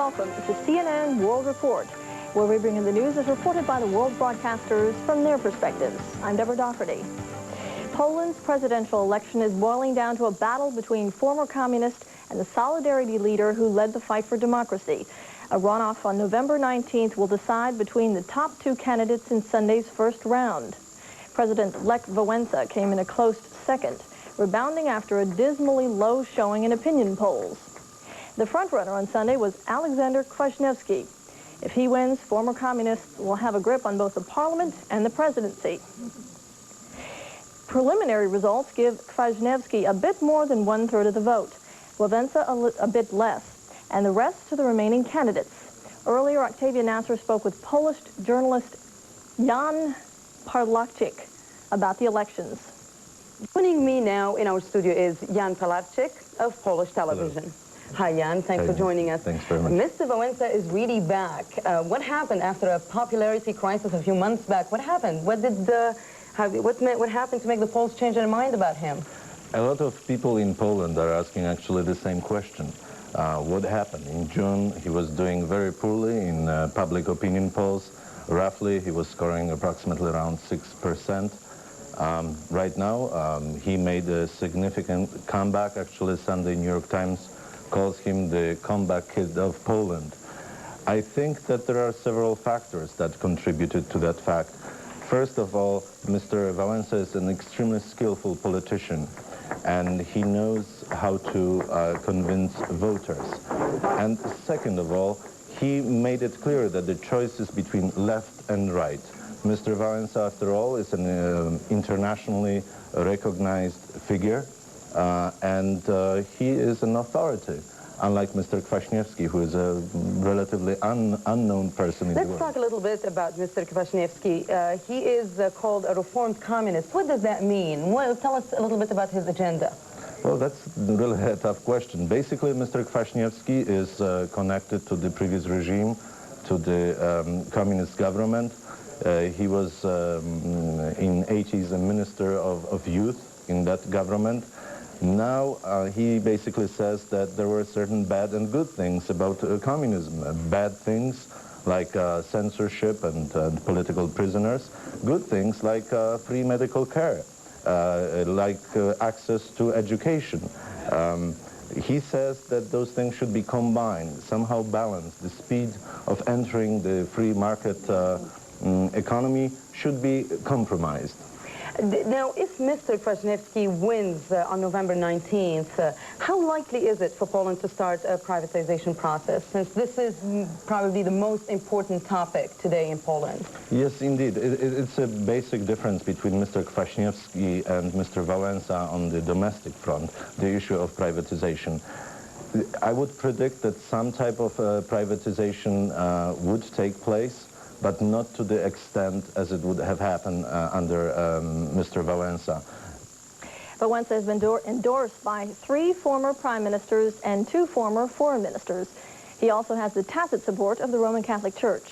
Welcome to CNN World Report, where we bring in the news as reported by the world broadcasters from their perspectives. I'm Deborah Doherty. Poland's presidential election is boiling down to a battle between former communist and the Solidarity leader who led the fight for democracy. A runoff on November 19th will decide between the top two candidates in Sunday's first round. President Lech Wałęsa came in a close second, rebounding after a dismally low showing in opinion polls. The frontrunner on Sunday was Aleksander Kwaśniewski. If he wins, former communists will have a grip on both the parliament and the presidency. Preliminary results give Kwaśniewski a bit more than one-third of the vote, Wałęsa a bit less, and the rest to the remaining candidates. Earlier, Octavia Nasser spoke with Polish journalist Jan Pawlakczyk about the elections. Joining me now in our studio is Jan Pawlakczyk of Polish television. Hello. Hi, Jan. Thanks for joining us. Thanks very much. Mr. Wałęsa is really back. What happened after a popularity crisis a few months back? What happened? What happened to make the Poles change their mind about him? A lot of people in Poland are asking actually the same question. What happened? In June, he was doing very poorly in public opinion polls. Roughly, he was scoring approximately around 6%. Right now, he made a significant comeback. Actually, Sunday New York Times calls him the comeback kid of Poland. I think that there are several factors that contributed to that fact. First of all, Mr. Wałęsa is an extremely skillful politician, and he knows how to convince voters. And second of all, he made it clear that the choice is between left and right. Mr. Wałęsa, after all, is an internationally recognized figure, and he is an authority, unlike Mr. Kwaśniewski, who is a relatively unknown person in the world. Let's talk a little bit about Mr. Kwaśniewski. He is called a reformed communist. What does that mean? Well, tell us a little bit about his agenda. Well, that's really a tough question. Basically, Mr. Kwaśniewski is connected to the previous regime, to the communist government. He was in 80s a minister of youth in that government. Now he basically says that there were certain bad and good things about communism. Bad things like censorship and political prisoners. Good things like free medical care, like access to education. He says that those things should be combined, somehow balanced. The speed of entering the free market economy should be compromised. Now, if Mr. Kwaśniewski wins on November 19th, how likely is it for Poland to start a privatization process, since this is probably the most important topic today in Poland? Yes, indeed. It's a basic difference between Mr. Kwaśniewski and Mr. Wałęsa on the domestic front, the issue of privatization. I would predict that some type of privatization would take place, but not to the extent as it would have happened under Mr. Wałęsa. Wałęsa has been endorsed by 3 former prime ministers and 2 former foreign ministers. He also has the tacit support of the Roman Catholic Church.